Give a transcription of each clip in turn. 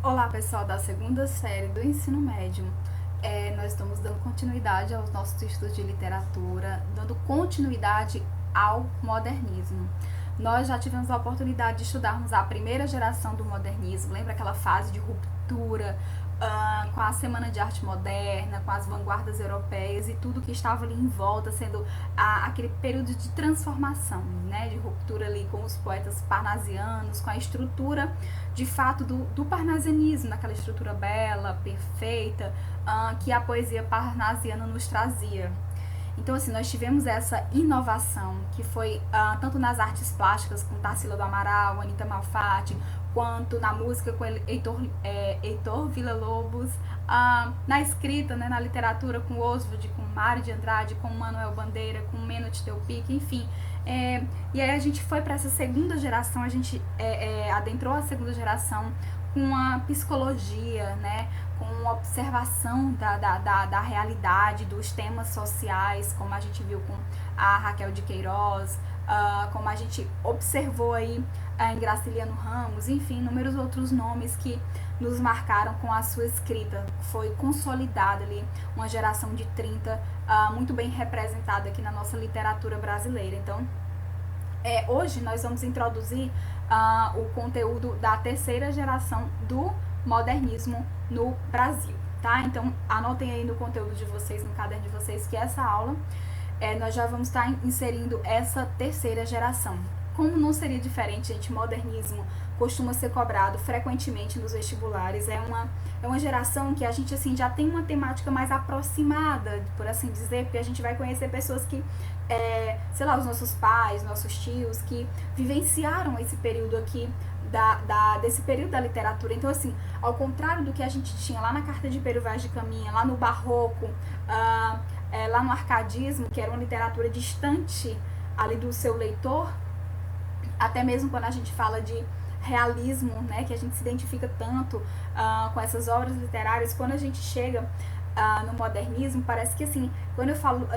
Olá, pessoal da segunda série do ensino médio. Nós estamos dando continuidade aos nossos estudos de literatura, dando continuidade ao modernismo. Nós já tivemos a oportunidade de estudarmos a primeira geração do modernismo, lembra aquela fase de ruptura, com a Semana de Arte Moderna, com as vanguardas europeias e tudo que estava ali em volta, sendo aquele período de transformação, né, de ruptura ali com os poetas parnasianos, com a estrutura, de fato, do parnasianismo, naquela estrutura bela, perfeita, que a poesia parnasiana nos trazia. Então, assim, nós tivemos essa inovação, que foi tanto nas artes plásticas, com Tarsila do Amaral, Anita Malfatti, quanto na música com Heitor Villa-Lobos, na escrita, né, na literatura com Oswald, com Mário de Andrade, com Manuel Bandeira, com Meno de Teupica, enfim. E aí a gente foi para essa segunda geração, a gente adentrou a segunda geração com a psicologia, né, com observação da realidade, dos temas sociais, como a gente viu com a Raquel de Queiroz, como a gente observou aí em Graciliano Ramos, enfim, inúmeros outros nomes que nos marcaram com a sua escrita. Foi consolidada ali uma geração de 30 muito bem representada aqui na nossa literatura brasileira. Então, hoje nós vamos introduzir o conteúdo da terceira geração do modernismo no Brasil, tá? Então, anotem aí no conteúdo de vocês, no caderno de vocês, que essa aula nós já vamos estar inserindo essa terceira geração. Como não seria diferente, gente, modernismo costuma ser cobrado frequentemente nos vestibulares, é uma geração que a gente, assim, já tem uma temática mais aproximada, por assim dizer, porque a gente vai conhecer pessoas que, sei lá, os nossos pais, nossos tios, que vivenciaram esse período aqui, desse período da literatura. Então, assim, ao contrário do que a gente tinha lá na Carta de Pero Vaz de Caminha, lá no Barroco, lá no Arcadismo, que era uma literatura distante ali do seu leitor, até mesmo quando a gente fala de realismo, né, que a gente se identifica tanto com essas obras literárias, quando a gente chega no modernismo, parece que, assim, quando eu falo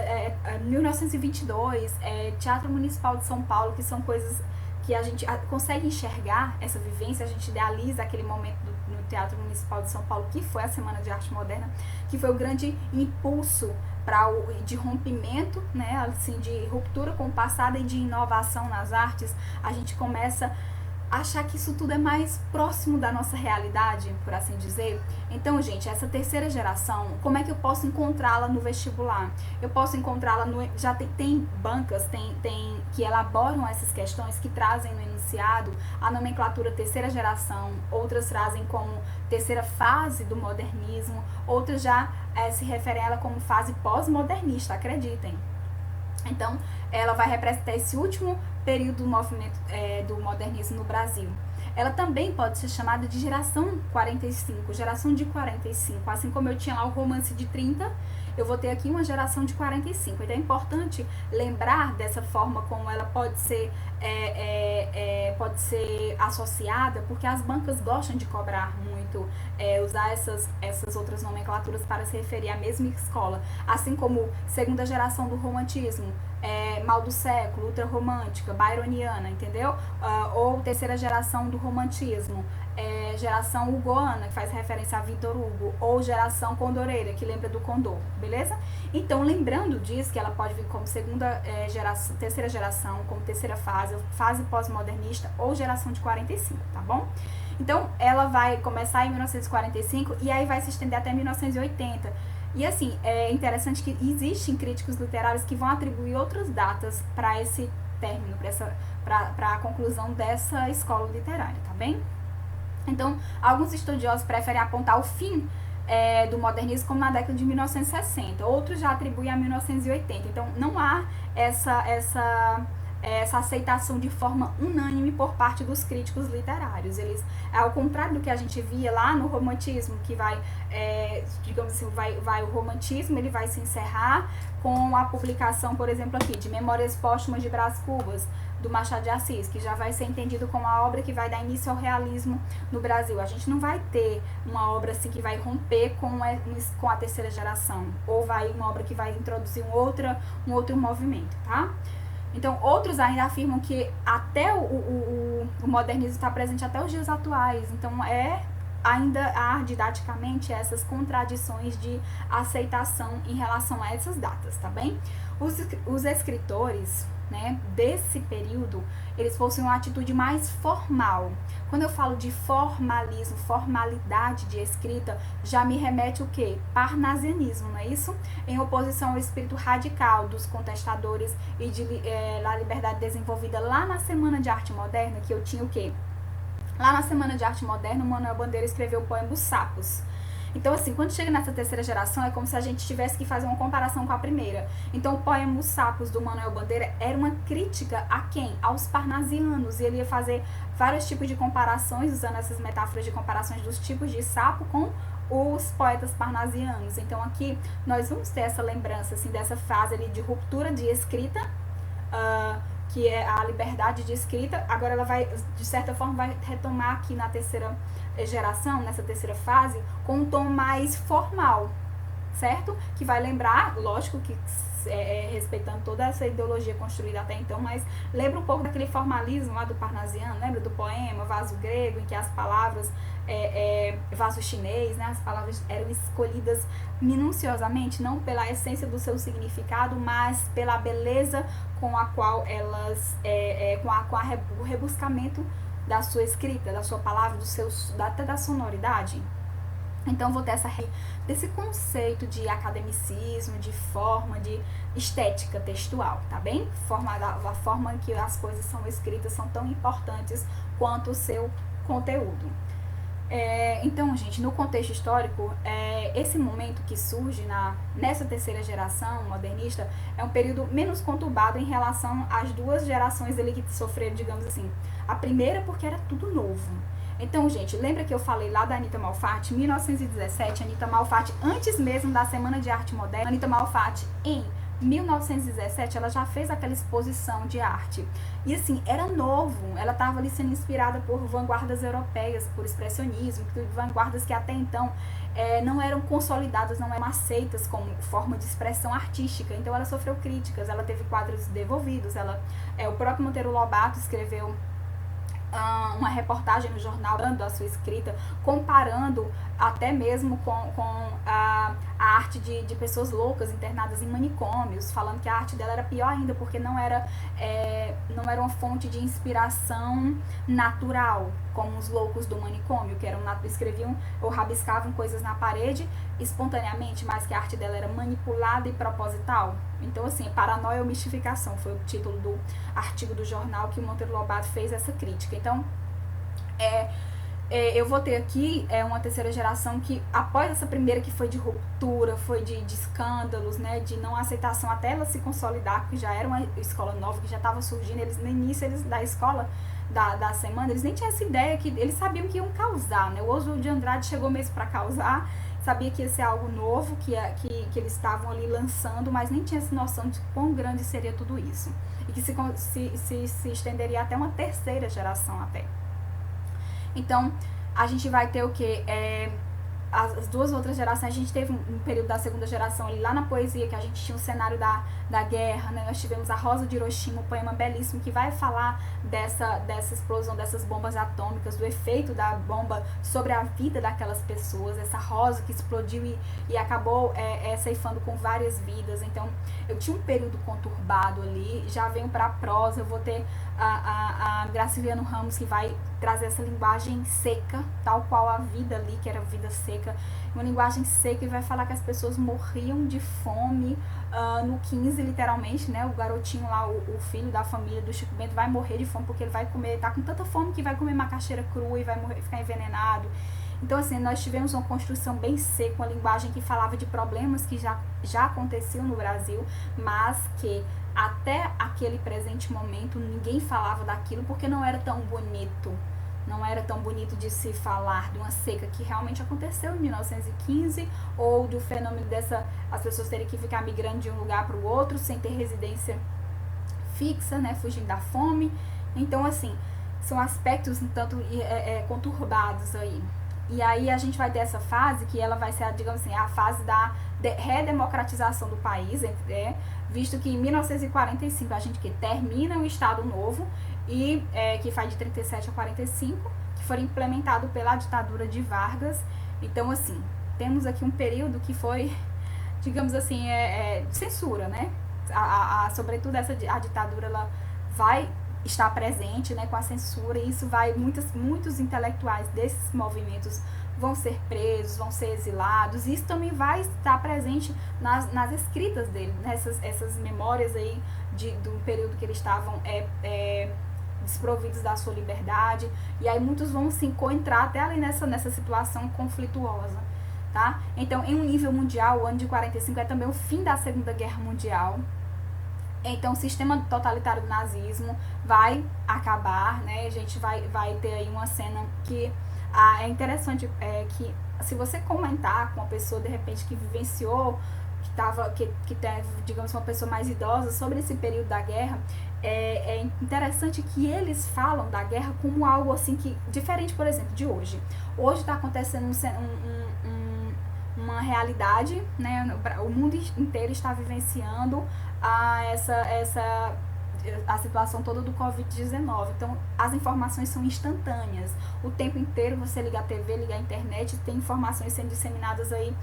1922, Teatro Municipal de São Paulo, que são coisas que a gente consegue enxergar essa vivência, a gente idealiza aquele momento no Teatro Municipal de São Paulo, que foi a Semana de Arte Moderna, que foi o grande impulso de rompimento, né, assim, de ruptura com o passado e de inovação nas artes. A gente começa a achar que isso tudo é mais próximo da nossa realidade, por assim dizer. Então, gente, essa terceira geração, como é que eu posso encontrá-la no vestibular? Eu posso encontrá-la já tem bancas, tem que elaboram essas questões, que trazem no enunciado a nomenclatura terceira geração, outras trazem como terceira fase do modernismo, outras já se referem a ela como fase pós-modernista, acreditem. Então, ela vai representar esse último período do movimento do modernismo no Brasil. Ela também pode ser chamada de geração 45, geração de 45. Assim como eu tinha lá o romance de 30, eu vou ter aqui uma geração de 45. Então é importante lembrar dessa forma como ela pode ser associada, porque as bancas gostam de cobrar muito, usar essas outras nomenclaturas para se referir à mesma escola. Assim como segunda geração do romantismo, mal do século, ultrarromântica, byroniana, entendeu? Ou terceira geração do romantismo, geração hugoana, que faz referência a Victor Hugo, ou geração condoreira, que lembra do Condor, beleza? Então, lembrando disso, que ela pode vir como segunda geração, terceira geração, como terceira fase pós-modernista, ou geração de 45, tá bom? Então, ela vai começar em 1945 e aí vai se estender até 1980. E, assim, é interessante que existem críticos literários que vão atribuir outras datas para esse término, para a conclusão dessa escola literária, tá bem? Então, alguns estudiosos preferem apontar o fim do modernismo como na década de 1960, outros já atribuem a 1980. Então, não há essa aceitação de forma unânime por parte dos críticos literários. Eles, ao contrário do que a gente via lá no romantismo, que vai, digamos assim, o romantismo ele vai se encerrar com a publicação, por exemplo, aqui, de Memórias Póstumas de Brás Cubas, do Machado de Assis, que já vai ser entendido como a obra que vai dar início ao realismo no Brasil. A gente não vai ter uma obra assim que vai romper com a terceira geração, ou uma obra que vai introduzir um outro movimento, tá? Então, outros ainda afirmam que até o modernismo está presente até os dias atuais. Então, ainda há didaticamente essas contradições de aceitação em relação a essas datas, tá bem? Os escritores, né, desse período, eles possuem uma atitude mais formal. Quando eu falo de formalismo, formalidade de escrita, já me remete o quê? Parnasianismo, não é isso? Em oposição ao espírito radical dos contestadores e da liberdade desenvolvida lá na Semana de Arte Moderna, que eu tinha o quê? Lá na Semana de Arte Moderna, o Manuel Bandeira escreveu o poema Os Sapos. Então, assim, quando chega nessa terceira geração, é como se a gente tivesse que fazer uma comparação com a primeira. Então, o poema Os Sapos, do Manuel Bandeira, era uma crítica a quem? Aos parnasianos. E ele ia fazer vários tipos de comparações, usando essas metáforas de comparações dos tipos de sapo com os poetas parnasianos. Então, aqui, nós vamos ter essa lembrança, assim, dessa fase ali de ruptura de escrita, que é a liberdade de escrita. Agora ela vai, de certa forma, vai retomar aqui na terceira geração, nessa terceira fase, com um tom mais formal, certo? Que vai lembrar, lógico que respeitando toda essa ideologia construída até então, mas lembra um pouco daquele formalismo lá do parnasiano, lembra do poema Vaso Grego, em que as palavras, vaso chinês, né, as palavras eram escolhidas minuciosamente, não pela essência do seu significado, mas pela beleza com a qual elas, o rebuscamento da sua escrita, da sua palavra, até da sonoridade. Então, vou ter desse conceito de academicismo, de forma, de estética textual, tá bem? A forma em que as coisas são escritas são tão importantes quanto o seu conteúdo. Então, gente, no contexto histórico, esse momento que surge nessa terceira geração modernista é um período menos conturbado em relação às duas gerações ali que sofreram, digamos assim. A primeira porque era tudo novo. Então, gente, lembra que eu falei lá da Anita Malfatti, 1917, Anita Malfatti, antes mesmo da Semana de Arte Moderna, Anita Malfatti, em 1917, ela já fez aquela exposição de arte. E assim, era novo, ela estava ali sendo inspirada por vanguardas europeias, por expressionismo, vanguardas que até então não eram consolidadas, não eram aceitas como forma de expressão artística. Então ela sofreu críticas, ela teve quadros devolvidos, o próprio Monteiro Lobato escreveu uma reportagem no jornal dando a sua escrita, comparando até mesmo com a arte de pessoas loucas internadas em manicômios, falando que a arte dela era pior ainda porque não era uma fonte de inspiração natural, como os loucos do manicômio, que escreviam ou rabiscavam coisas na parede espontaneamente, mas que a arte dela era manipulada e proposital. Então, assim, paranoia ou mistificação foi o título do artigo do jornal que o Monteiro Lobato fez essa crítica. Então, eu vou ter aqui uma terceira geração que, após essa primeira que foi de ruptura, foi de escândalos, né, de não aceitação até ela se consolidar, porque já era uma escola nova que já estava surgindo, no início da escola da semana, eles nem tinham essa ideia, que eles sabiam que iam causar, né, o Oswald de Andrade chegou mesmo para causar, sabia que ia ser algo novo, que eles estavam ali lançando, mas nem tinha essa noção de quão grande seria tudo isso, e que se estenderia até uma terceira geração até. Então, a gente vai ter o quê? As duas outras gerações, a gente teve um período da segunda geração ali lá na poesia, que a gente tinha o cenário da guerra, né? Nós tivemos a Rosa de Hiroshima, um poema belíssimo que vai falar dessa explosão, dessas bombas atômicas, do efeito da bomba sobre a vida daquelas pessoas, essa rosa que explodiu e acabou ceifando com várias vidas. Então, eu tinha um período conturbado ali, já venho para a prosa, eu vou ter a Graciliano Ramos, que vai trazer essa linguagem seca, tal qual a vida ali, que era vida seca, uma linguagem seca, e vai falar que as pessoas morriam de fome no 15, literalmente, né, o garotinho lá, o filho da família do Chico Bento vai morrer de fome porque ele vai comer, tá com tanta fome que vai comer macaxeira crua e vai morrer, ficar envenenado. Então, assim, nós tivemos uma construção bem seca, uma linguagem que falava de problemas que já aconteciam no Brasil, mas que até aquele presente momento ninguém falava daquilo porque não era tão bonito. Não era tão bonito de se falar de uma seca que realmente aconteceu em 1915, ou do fenômeno as pessoas terem que ficar migrando de um lugar para o outro sem ter residência fixa, né, fugindo da fome. Então, assim, são aspectos um tanto conturbados aí. E aí a gente vai ter essa fase que ela vai ser, digamos assim, a fase da redemocratização do país, visto que em 1945 a gente que termina o Estado Novo, e que faz de 37 a 45, que foi implementado pela ditadura de Vargas. Então, assim, temos aqui um período que foi, digamos assim, censura, né? Sobretudo a ditadura, ela vai estar presente, né, com a censura, e isso vai, muitos intelectuais desses movimentos vão ser presos, vão ser exilados, e isso também vai estar presente nas escritas dele, essas memórias aí do período que eles estavam desprovidos da sua liberdade, e aí muitos vão se encontrar até ali nessa situação conflituosa, tá? Então, em um nível mundial, o ano de 45 é também o fim da Segunda Guerra Mundial. Então, o sistema totalitário do nazismo vai acabar, né? A gente vai ter aí uma cena que é interessante, que se você comentar com uma pessoa, de repente, que vivenciou, que teve, digamos, uma pessoa mais idosa sobre esse período da guerra, é interessante que eles falam da guerra como algo assim que, diferente, por exemplo, de hoje. Hoje está acontecendo uma realidade, né? O mundo inteiro está vivenciando a situação toda do Covid-19. Então, as informações são instantâneas. O tempo inteiro você liga a TV, liga a internet, tem informações sendo disseminadas aí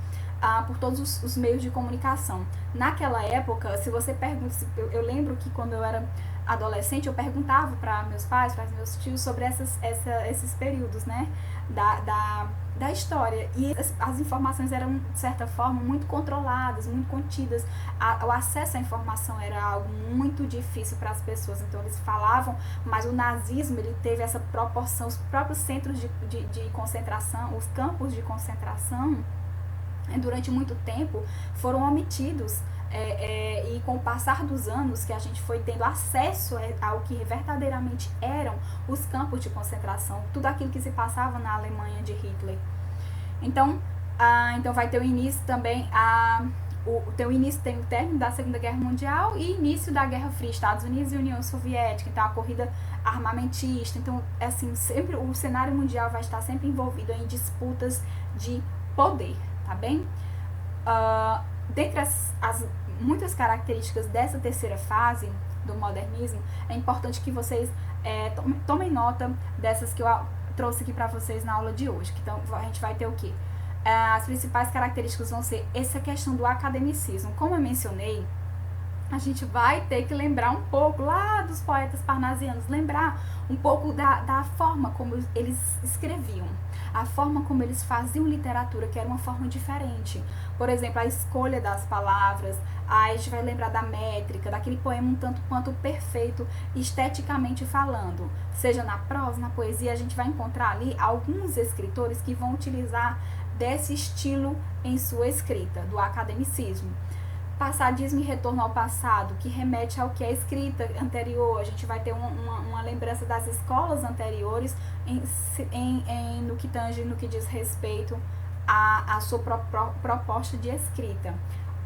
por todos os meios de comunicação. Naquela época, se você pergunta, eu lembro que quando eu era adolescente, eu perguntava para meus pais, para meus tios, sobre esses períodos, né, da história, e as informações eram, de certa forma, muito controladas, muito contidas. O acesso à informação era algo muito difícil para as pessoas, então eles falavam, mas o nazismo, ele teve essa proporção, os próprios centros de concentração, os campos de concentração, durante muito tempo, foram omitidos, e com o passar dos anos que a gente foi tendo acesso ao que verdadeiramente eram os campos de concentração, tudo aquilo que se passava na Alemanha de Hitler. Então, vai ter o início também, tem o término da Segunda Guerra Mundial e início da Guerra Fria, Estados Unidos e União Soviética, então a corrida armamentista. Então, assim, sempre o cenário mundial vai estar sempre envolvido em disputas de poder, tá bem? Dentre as muitas características dessa terceira fase do modernismo, é importante que vocês tomem nota dessas que eu trouxe aqui para vocês na aula de hoje. Então, a gente vai ter o quê? As principais características vão ser essa questão do academicismo. Como eu mencionei, a gente vai ter que lembrar um pouco lá dos poetas parnasianos, lembrar um pouco da forma como eles escreviam, a forma como eles faziam literatura, que era uma forma diferente. Por exemplo, a escolha das palavras, a gente vai lembrar da métrica, daquele poema um tanto quanto perfeito, esteticamente falando. Seja na prosa, na poesia, a gente vai encontrar ali alguns escritores que vão utilizar desse estilo em sua escrita, do academicismo. Passadismo e retorno ao passado, que remete ao que é escrita anterior. A gente vai ter uma lembrança das escolas anteriores no que tange, no que diz respeito à sua proposta de escrita.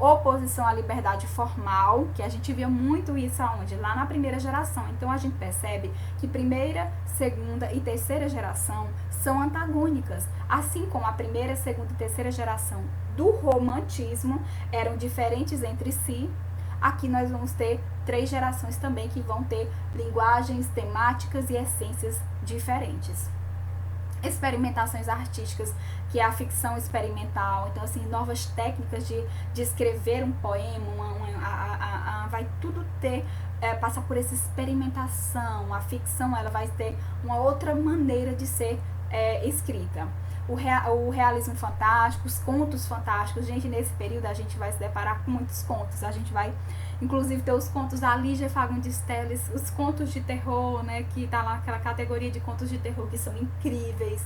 Oposição à liberdade formal, que a gente via muito isso aonde? Lá na primeira geração. Então, a gente percebe que primeira, segunda e terceira geração são antagônicas, assim como a primeira, segunda e terceira geração do romantismo eram diferentes entre si. Aqui nós vamos ter 3 gerações também que vão ter linguagens, temáticas e essências diferentes. Experimentações artísticas, que é a ficção experimental. Então, assim, novas técnicas de escrever um poema, vai tudo passar por essa experimentação. A ficção, ela vai ter uma outra maneira de ser escrita. O realismo fantástico, os contos fantásticos. Gente, nesse período a gente vai se deparar com muitos contos. A gente vai, inclusive, ter os contos da Lígia Fagundes Telles, os contos de terror, né, que tá lá aquela categoria de contos de terror que são incríveis.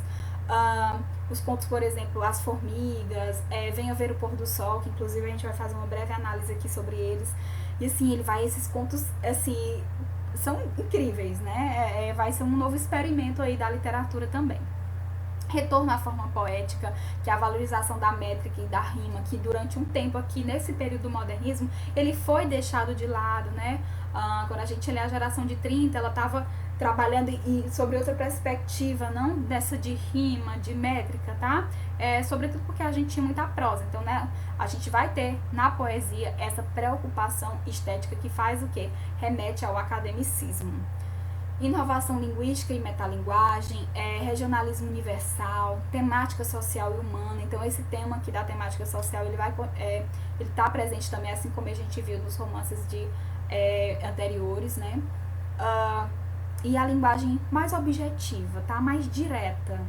Os contos, por exemplo, As Formigas, Venha Ver o Pôr do Sol, que inclusive a gente vai fazer uma breve análise aqui sobre eles. E assim, esses contos, assim, são incríveis, né? Vai ser um novo experimento aí da literatura também. Retorno à forma poética, que é a valorização da métrica e da rima, que durante um tempo aqui, nesse período do modernismo, ele foi deixado de lado, né? Quando a gente lê a geração de 30, ela estava trabalhando sobre outra perspectiva, não dessa de rima, de métrica, tá? Sobretudo porque a gente tinha muita prosa. Então, né, a gente vai ter na poesia essa preocupação estética que faz o quê? Remete ao academicismo. inovação linguística e metalinguagem, regionalismo universal, temática social e humana. Então esse tema aqui da temática social, ele está presente também, assim como a gente viu nos romances anteriores, né? E a linguagem mais objetiva, tá? Mais direta,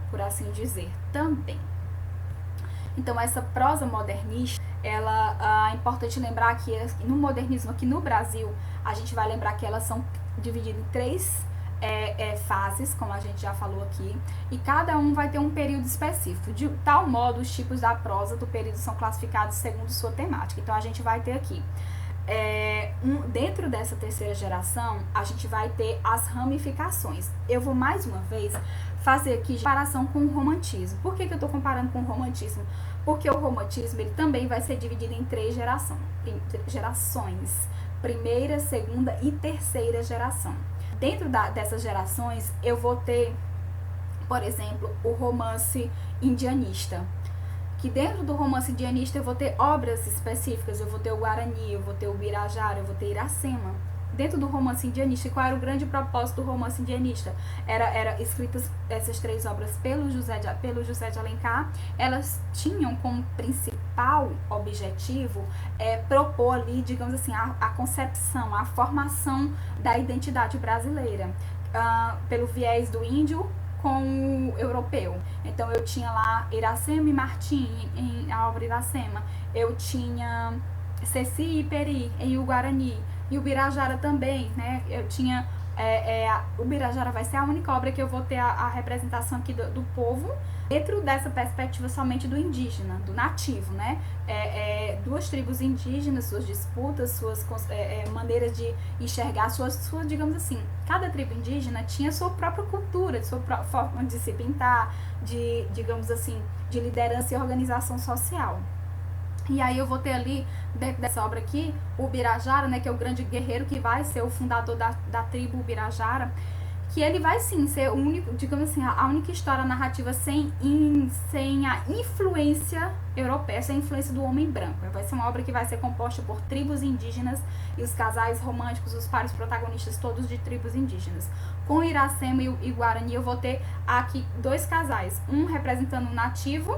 por assim dizer, também. Então essa prosa modernista, é importante lembrar que no modernismo aqui no Brasil, a gente vai lembrar que elas são divididas em 3 fases, como a gente já falou aqui, e cada um vai ter um período específico. De tal modo, os tipos da prosa do período são classificados segundo sua temática. Então a gente vai ter aqui, dentro dessa terceira geração, a gente vai ter as ramificações. Eu vou mais uma vez fazer aqui comparação com o romantismo. Por que eu estou comparando com o romantismo? Porque o romantismo, ele também vai ser dividido em 3 gerações. Primeira, segunda e terceira geração. Dentro dessas gerações, eu vou ter, por exemplo, o romance indianista. Que dentro do romance indianista eu vou ter obras específicas. Eu vou ter o Guarani, eu vou ter o Birajara, eu vou ter Iracema. Dentro do romance indianista, qual era o grande propósito do romance indianista? Era escritas essas 3 obras pelo José de Alencar. Elas tinham como principal objetivo propor ali, digamos assim, a concepção, a formação da identidade brasileira, pelo viés do índio com o europeu. Então eu tinha lá Iracema e Martim em a obra Iracema. Eu tinha Ceci e Peri em o Guarani. E o Birajara também, né? Eu tinha... o Birajara vai ser a única obra que eu vou ter a representação aqui do povo, dentro dessa perspectiva somente do indígena, do nativo, né? 2 tribos indígenas, suas disputas, suas maneiras de enxergar, suas, digamos assim, cada tribo indígena tinha sua própria cultura, sua própria forma de se pintar, digamos assim, de liderança e organização social. E aí eu vou ter ali, dentro dessa obra aqui, o Birajara, né, que é o grande guerreiro que vai ser o fundador da tribo Birajara, que ele vai sim ser o único, digamos assim, a única história narrativa sem a influência europeia, sem a influência do homem branco. Vai ser uma obra que vai ser composta por tribos indígenas e os casais românticos, os pares protagonistas todos de tribos indígenas. Com Iracema e Guarani eu vou ter aqui 2 casais, um representando o nativo,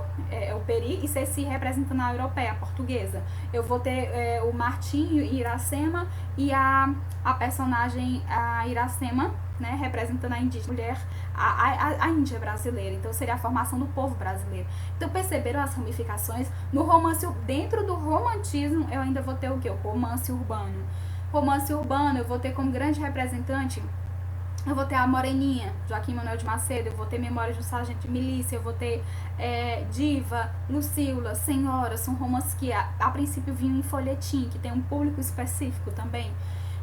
o Peri, e Ceci representando a europeia, a portuguesa. Eu vou ter o Martim e Iracema e a personagem, a Iracema, né, representando a indígena, mulher, a Índia brasileira. Então seria a formação do povo brasileiro. Então perceberam as ramificações? No romance, dentro do romantismo, eu ainda vou ter o quê? O romance urbano. Romance urbano, eu vou ter como grande representante, eu vou ter a Moreninha, Joaquim Manuel de Macedo, eu vou ter Memórias de um Sargento de Milícia, eu vou ter Diva, Lucília, Senhora. São romances que a princípio vinham em folhetim, que tem um público específico também.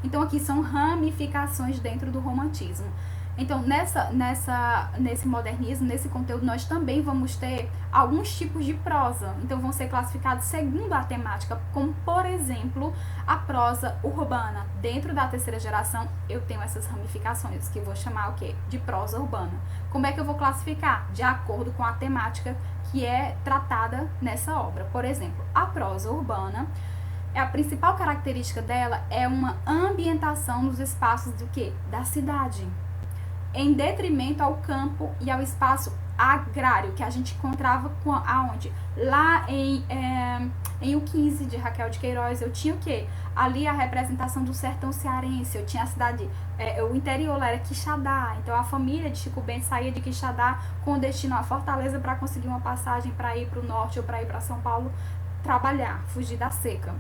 Então aqui são ramificações dentro do romantismo. Então nesse modernismo, nesse conteúdo, nós também vamos ter alguns tipos de prosa. Então vão ser classificados segundo a temática, como por exemplo a prosa urbana. Dentro da terceira geração eu tenho essas ramificações, que eu vou chamar o quê? De prosa urbana. Como é que eu vou classificar? De acordo com a temática que é tratada nessa obra. Por exemplo, a prosa urbana, a principal característica dela é uma ambientação nos espaços do quê? Da cidade, em detrimento ao campo e ao espaço agrário, que a gente encontrava aonde? Lá em O 15, de Raquel de Queiroz, eu tinha o quê? Ali a representação do sertão cearense, eu tinha a cidade, o interior lá era Quixadá, então a família de Chico Bento saía de Quixadá com destino à Fortaleza para conseguir uma passagem para ir para o norte ou para ir para São Paulo trabalhar, fugir da seca.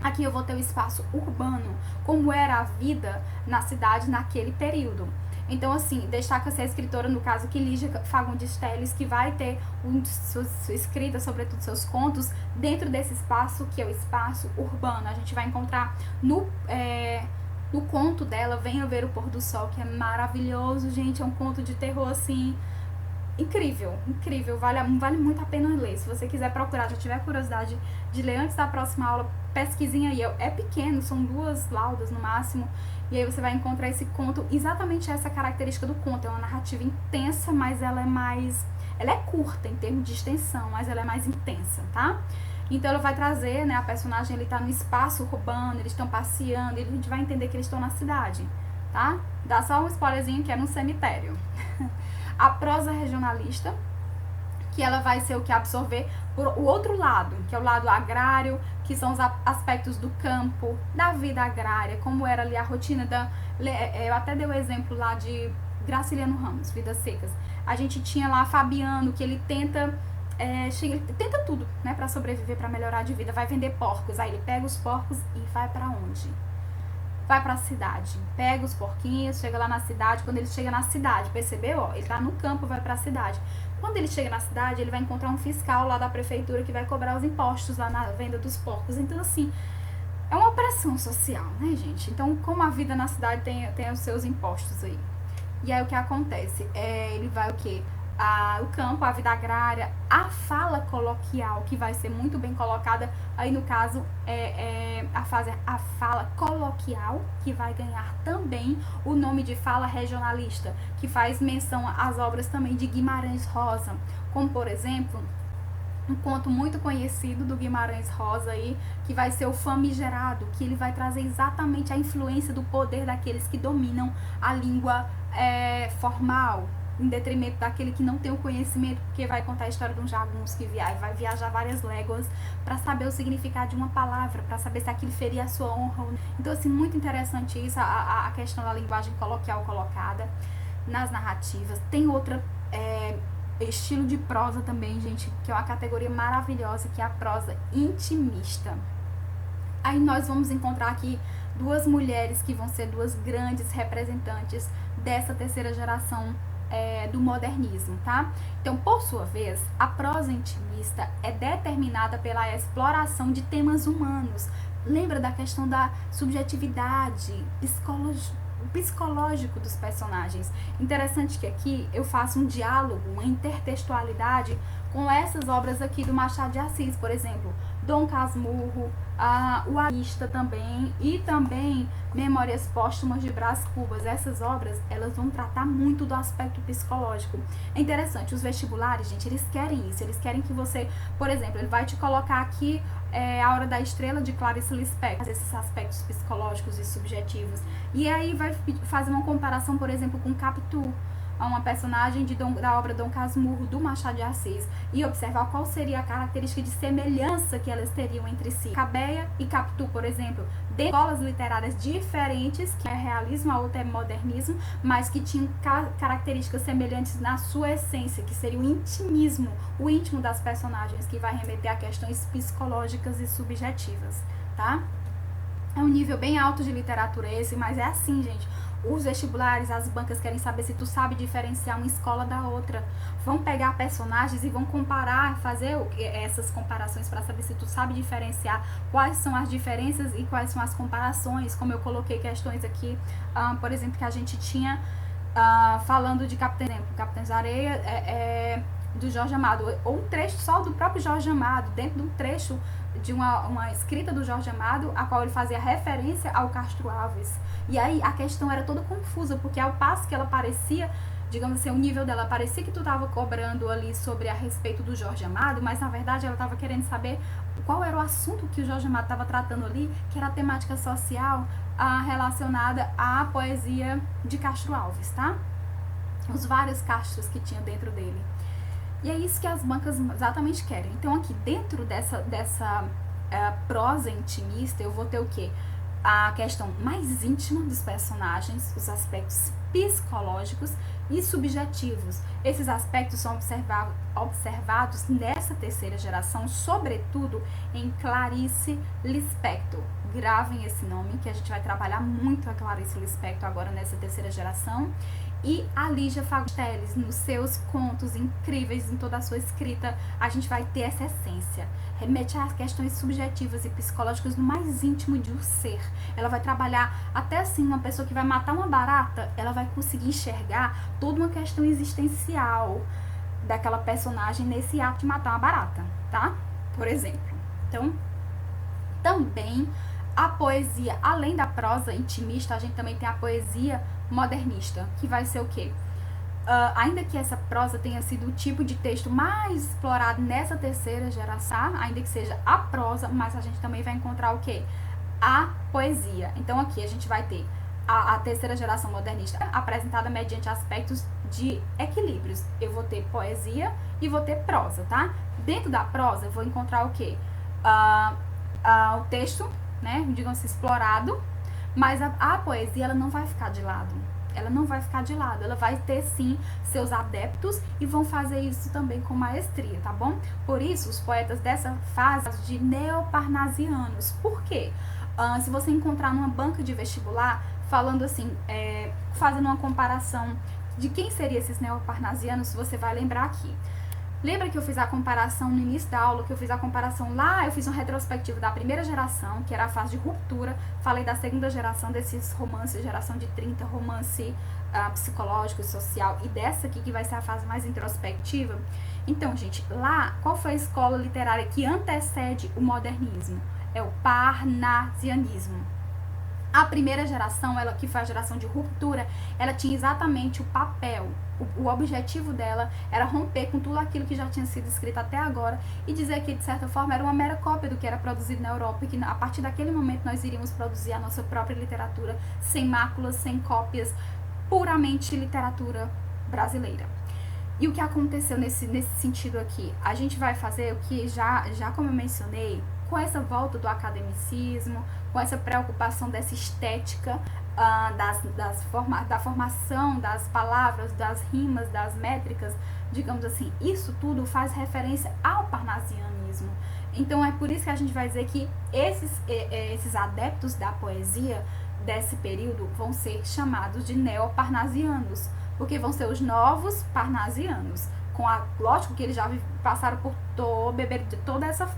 Aqui eu vou ter o espaço urbano, como era a vida na cidade naquele período. Então, assim, destaca-se a escritora, no caso aqui, Lígia Fagundes Telles, que vai ter sua escrita, sobretudo seus contos, dentro desse espaço que é o espaço urbano. A gente vai encontrar no conto dela, Venha Ver o Pôr do Sol, que é maravilhoso, gente, é um conto de terror, assim, incrível, incrível, vale muito a pena ler. Se você quiser procurar, já tiver curiosidade de ler antes da próxima aula, pesquisinha aí, é pequeno, são 2 laudas no máximo, e aí você vai encontrar esse conto, exatamente essa característica do conto, é uma narrativa intensa, mas ela é curta em termos de extensão, mas ela é mais intensa, tá? Então ela vai trazer, né, a personagem, ele tá no espaço urbano, eles estão passeando, e a gente vai entender que eles estão na cidade, tá? Dá só um spoilerzinho que é no cemitério. A prosa regionalista, que ela vai ser o que absorver por o outro lado, que é o lado agrário, que são os aspectos do campo, da vida agrária, como era ali a rotina da... Eu até dei o exemplo lá de Graciliano Ramos, Vidas Secas. A gente tinha lá Fabiano, que ele tenta tudo, né, para sobreviver, para melhorar de vida. Vai vender porcos, aí ele pega os porcos e vai para onde? Vai pra cidade, pega os porquinhos, chega lá na cidade. Quando ele chega na cidade, percebeu? Ó, ele tá no campo, vai pra cidade. Quando ele chega na cidade, ele vai encontrar um fiscal lá da prefeitura que vai cobrar os impostos lá na venda dos porcos. Então, assim, é uma pressão social, né, gente? Então, como a vida na cidade tem os seus impostos aí. E aí, o que acontece? Ele vai o quê? O campo, a vida agrária, a fala coloquial, que vai ser muito bem colocada, aí no caso a fala coloquial, que vai ganhar também o nome de fala regionalista, que faz menção às obras também de Guimarães Rosa, como por exemplo, um conto muito conhecido do Guimarães Rosa aí, que vai ser o Famigerado, que ele vai trazer exatamente a influência do poder daqueles que dominam a língua formal, em detrimento daquele que não tem o conhecimento, porque vai contar a história de um jagunço que vai viajar várias léguas para saber o significado de uma palavra, para saber se aquilo feria a sua honra. Então, assim, muito interessante isso, a questão da linguagem coloquial colocada nas narrativas. Tem outra estilo de prosa também, gente, que é uma categoria maravilhosa, que é a prosa intimista. Aí nós vamos encontrar aqui duas mulheres que vão ser duas grandes representantes dessa terceira geração do modernismo, tá? Então, por sua vez, a prosa intimista é determinada pela exploração de temas humanos. Lembra da questão da subjetividade, psicológico dos personagens. Interessante que aqui eu faço um diálogo, uma intertextualidade com essas obras aqui do Machado de Assis, por exemplo, Dom Casmurro, o Arista também, e também Memórias Póstumas de Brás Cubas. Essas obras, elas vão tratar muito do aspecto psicológico. É interessante, os vestibulares, gente, eles querem isso, eles querem que você, por exemplo, ele vai te colocar aqui A Hora da Estrela, de Clarice Lispector, esses aspectos psicológicos e subjetivos. E aí vai fazer uma comparação, por exemplo, com Capitu, uma personagem da obra Dom Casmurro, do Machado de Assis, e observar qual seria a característica de semelhança que elas teriam entre si. Cabeia e Capitu, por exemplo, de escolas literárias diferentes, que é realismo, a outra é modernismo, mas que tinham características semelhantes na sua essência, que seria o intimismo, o íntimo das personagens, que vai remeter a questões psicológicas e subjetivas, tá? É um nível bem alto de literatura esse, mas é assim, gente. Os vestibulares, as bancas querem saber se tu sabe diferenciar uma escola da outra. Vão pegar personagens e vão comparar, fazer essas comparações para saber se tu sabe diferenciar quais são as diferenças e quais são as comparações. Como eu coloquei questões aqui, por exemplo, que a gente tinha falando de Capitães da Areia, do Jorge Amado, ou um trecho só do próprio Jorge Amado, dentro de um trecho de uma escrita do Jorge Amado, a qual ele fazia referência ao Castro Alves. E aí a questão era toda confusa, porque ao passo que ela parecia, digamos assim, o nível dela parecia que tu estava cobrando ali sobre a respeito do Jorge Amado, mas na verdade ela estava querendo saber qual era o assunto que o Jorge Amado estava tratando ali, que era a temática social relacionada à poesia de Castro Alves, tá? Os vários Castros que tinha dentro dele. E é isso que as bancas exatamente querem. Então aqui dentro dessa prosa intimista eu vou ter o quê? A questão mais íntima dos personagens, os aspectos psicológicos e subjetivos. Esses aspectos são observados nessa terceira geração, sobretudo em Clarice Lispector. Gravem esse nome, que a gente vai trabalhar muito a Clarice Lispector agora nessa terceira geração. E a Lígia Fagundes Telles, nos seus contos incríveis, em toda a sua escrita, a gente vai ter essa essência. Remete às questões subjetivas e psicológicas no mais íntimo de um ser. Ela vai trabalhar, até assim, uma pessoa que vai matar uma barata, ela vai conseguir enxergar toda uma questão existencial daquela personagem nesse ato de matar uma barata, tá? Por exemplo. Então, também a poesia, além da prosa intimista, a gente também tem a poesia modernista, que vai ser o quê? Ainda que essa prosa tenha sido o tipo de texto mais explorado nessa terceira geração, ainda que seja a prosa, mas a gente também vai encontrar o quê? A poesia. Então aqui a gente vai ter a terceira geração modernista é apresentada mediante aspectos de equilíbrios. Eu vou ter poesia e vou ter prosa, tá? Dentro da prosa eu vou encontrar o quê? O texto, né, digamos assim, explorado, mas a poesia ela não vai ficar de lado. Ela não vai ficar de lado, ela vai ter sim seus adeptos e vão fazer isso também com maestria, tá bom? Por isso, os poetas dessa fase de neoparnasianos. Por quê? Se você encontrar numa banca de vestibular, falando assim, fazendo uma comparação de quem seriam esses neoparnasianos, você vai lembrar aqui. Lembra que eu fiz a comparação no início da aula, que eu fiz a comparação lá, eu fiz um retrospectivo da primeira geração, que era a fase de ruptura, falei da segunda geração, desses romances, geração de 30, romance psicológico e social, e dessa aqui que vai ser a fase mais introspectiva. Então, gente, lá, qual foi a escola literária que antecede o modernismo? É o parnasianismo. A primeira geração, ela que foi a geração de ruptura, ela tinha exatamente o papel, o objetivo dela era romper com tudo aquilo que já tinha sido escrito até agora e dizer que, de certa forma, era uma mera cópia do que era produzido na Europa e que, a partir daquele momento, nós iríamos produzir a nossa própria literatura sem máculas, sem cópias, puramente literatura brasileira. E o que aconteceu nesse sentido aqui? A gente vai fazer o que já como eu mencionei, com essa volta do academicismo, com essa preocupação dessa estética, da formação das palavras, das rimas, das métricas, digamos assim, isso tudo faz referência ao parnasianismo. Então é por isso que a gente vai dizer que esses adeptos da poesia desse período vão ser chamados de neoparnasianos, porque vão ser os novos parnasianos. Lógico que eles já passaram por beberam de toda essas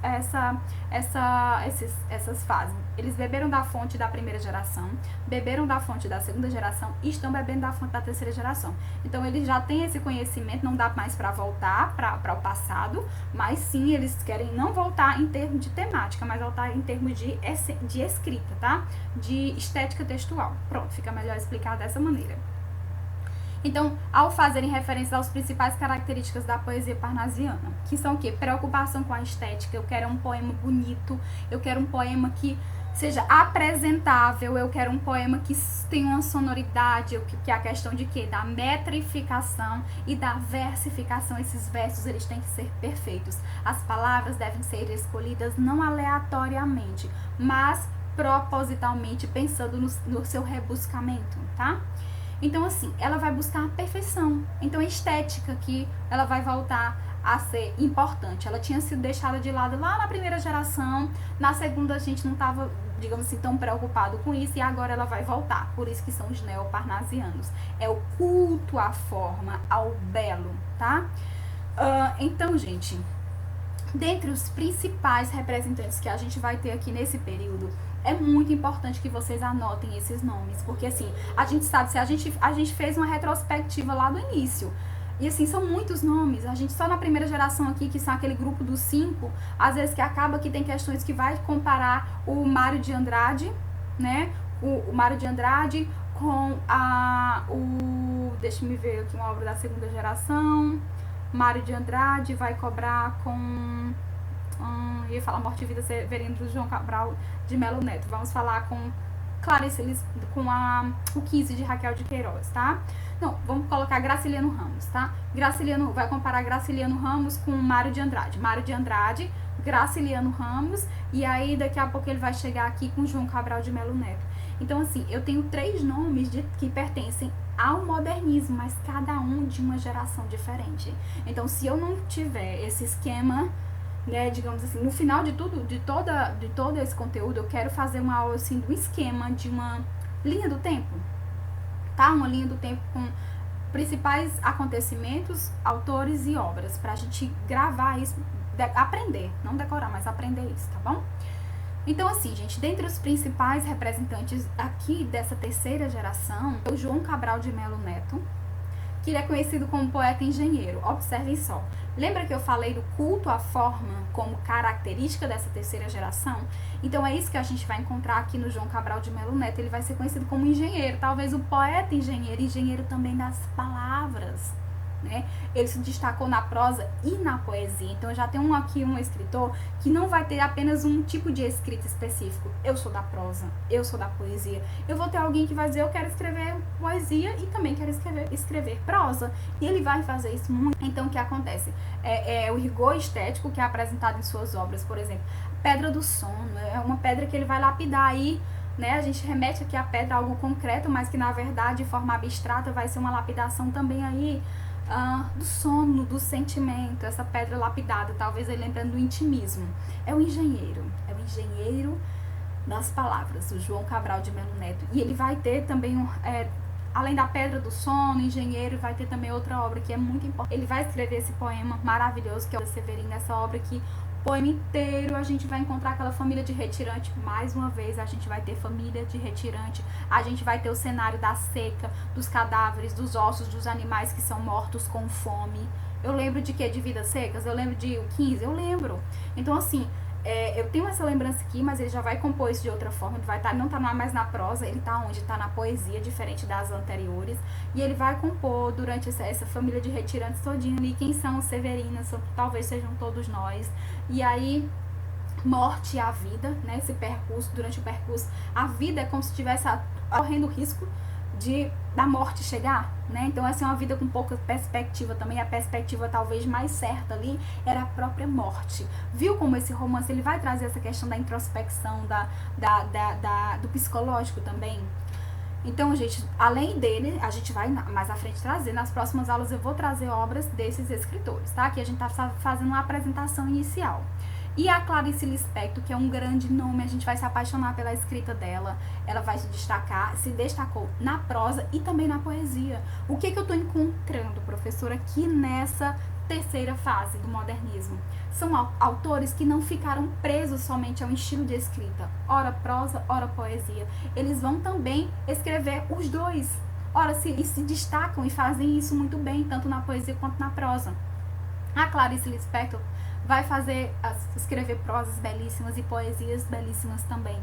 fases. Eles beberam da fonte da primeira geração, beberam da fonte da segunda geração e estão bebendo da fonte da terceira geração. Então eles já têm esse conhecimento, não dá mais para voltar para o passado, mas sim eles querem não voltar em termos de temática, mas voltar em termos de escrita, tá? De estética textual. Pronto, fica melhor explicar dessa maneira. Então, ao fazerem referência às principais características da poesia parnasiana, que são o quê? Preocupação com a estética, eu quero um poema bonito, eu quero um poema que seja apresentável, eu quero um poema que tenha uma sonoridade, que é a questão de quê? Da metrificação e da versificação. Esses versos, eles têm que ser perfeitos. As palavras devem ser escolhidas não aleatoriamente, mas propositalmente, pensando no seu rebuscamento, tá? Então, assim, ela vai buscar a perfeição. Então, a estética aqui, ela vai voltar a ser importante. Ela tinha sido deixada de lado lá na primeira geração. Na segunda, a gente não estava, digamos assim, tão preocupado com isso. E agora ela vai voltar. Por isso que são os neoparnasianos. É o culto à forma, ao belo, tá? Então, gente, dentre os principais representantes que a gente vai ter aqui nesse período, é muito importante que vocês anotem esses nomes, porque assim, a gente sabe, se a gente fez uma retrospectiva lá do início, e assim, são muitos nomes, a gente só na primeira geração aqui, que são aquele grupo dos 5, às vezes que acaba que tem questões que vai comparar o Mário de Andrade, né, o Mário de Andrade com deixa eu ver aqui, uma obra da segunda geração, Mário de Andrade vai cobrar com... ia falar Morte e Vida Severino do João Cabral de Melo Neto. Vamos falar com Clarice, com o 15 de Raquel de Queiroz, tá? Não, vamos colocar Graciliano Ramos, tá? Vai comparar Graciliano Ramos com Mário de Andrade. Mário de Andrade, Graciliano Ramos, e aí daqui a pouco ele vai chegar aqui com João Cabral de Melo Neto. Então, assim, eu tenho 3 nomes que pertencem ao modernismo, mas cada um de uma geração diferente. Então, se eu não tiver esse esquema, né, digamos assim, no final de todo esse conteúdo, eu quero fazer uma aula assim do esquema de uma linha do tempo, tá? Uma linha do tempo com principais acontecimentos, autores e obras, pra gente gravar isso, aprender, não decorar, mas aprender isso, tá bom? Então, assim, gente, dentre os principais representantes aqui dessa terceira geração, é o João Cabral de Melo Neto, que ele é conhecido como poeta engenheiro. Observem só. Lembra que eu falei do culto à forma como característica dessa terceira geração? Então é isso que a gente vai encontrar aqui no João Cabral de Melo Neto. Ele vai ser conhecido como engenheiro, talvez o poeta engenheiro, engenheiro também das palavras, né? Ele se destacou na prosa e na poesia. Então eu já tenho aqui um escritor que não vai ter apenas um tipo de escrita específico. Eu sou da prosa, eu sou da poesia. Eu vou ter alguém que vai dizer, eu quero escrever poesia e também quero escrever prosa. E ele vai fazer isso muito. Então o que acontece? É o rigor estético que é apresentado em suas obras. Por exemplo, Pedra do Sono, é uma pedra que ele vai lapidar aí, né? A gente remete aqui a pedra a algo concreto, mas que na verdade, de forma abstrata, vai ser uma lapidação também aí do sono, do sentimento, essa pedra lapidada, talvez ele lembrando do intimismo. É o engenheiro das palavras, o João Cabral de Melo Neto. E ele vai ter também, além da Pedra do Sono, engenheiro, vai ter também outra obra que é muito importante. Ele vai escrever esse poema maravilhoso, que é o Severino, essa obra que poema inteiro a gente vai encontrar aquela família de retirante. Mais uma vez a gente vai ter família de retirante, a gente vai ter o cenário da seca, dos cadáveres, dos ossos dos animais que são mortos com fome. Eu lembro de quê? De Vidas Secas? Eu lembro de 15? Eu lembro. Então assim, eu tenho essa lembrança aqui, mas ele já vai compor isso de outra forma. Ele vai não tá mais na prosa, ele tá onde? Tá na poesia, diferente das anteriores. E ele vai compor durante essa família de retirantes todinho ali. Quem são os Severinos? Talvez sejam todos nós. E aí, morte e a vida, né? Esse percurso, durante o percurso, a vida é como se estivesse correndo risco da morte chegar, né? Então essa é uma vida com pouca perspectiva também. A perspectiva talvez mais certa ali era a própria morte. Viu como esse romance ele vai trazer essa questão da introspecção, do psicológico também? Então, gente, além dele, a gente vai mais à frente trazer, nas próximas aulas eu vou trazer obras desses escritores, tá? Aqui a gente tá fazendo uma apresentação inicial. E a Clarice Lispector, que é um grande nome, a gente vai se apaixonar pela escrita dela. Ela vai se destacou na prosa e também na poesia. O que eu tô encontrando, professora, aqui nessa terceira fase do modernismo? São autores que não ficaram presos somente ao estilo de escrita, ora prosa, ora poesia. Eles vão também escrever os dois. Ora, se destacam e fazem isso muito bem, tanto na poesia quanto na prosa. A Clarice Lispector vai escrever prosas belíssimas e poesias belíssimas também.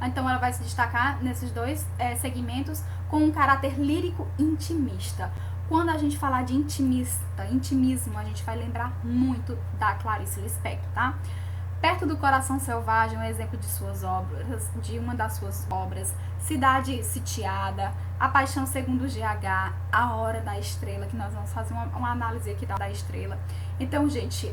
Então ela vai se destacar nesses dois segmentos com um caráter lírico intimista. Quando a gente falar de intimismo, a gente vai lembrar muito da Clarice Lispector, tá? Perto do Coração Selvagem, um exemplo de uma das suas obras, Cidade Sitiada, A Paixão Segundo GH, A Hora da Estrela, que nós vamos fazer uma análise aqui da estrela. Então, gente,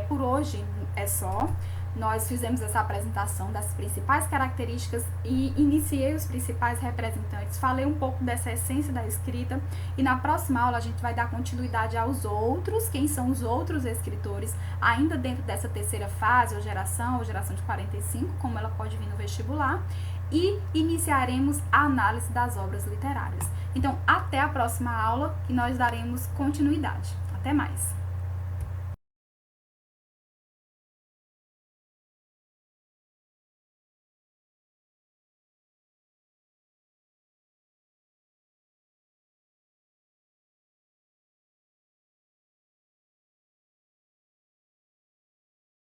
por hoje é só. Nós fizemos essa apresentação das principais características e iniciei os principais representantes. Falei um pouco dessa essência da escrita e na próxima aula a gente vai dar continuidade aos outros, quem são os outros escritores, ainda dentro dessa terceira fase, ou geração de 45, como ela pode vir no vestibular, e iniciaremos a análise das obras literárias. Então, até a próxima aula que nós daremos continuidade. Até mais!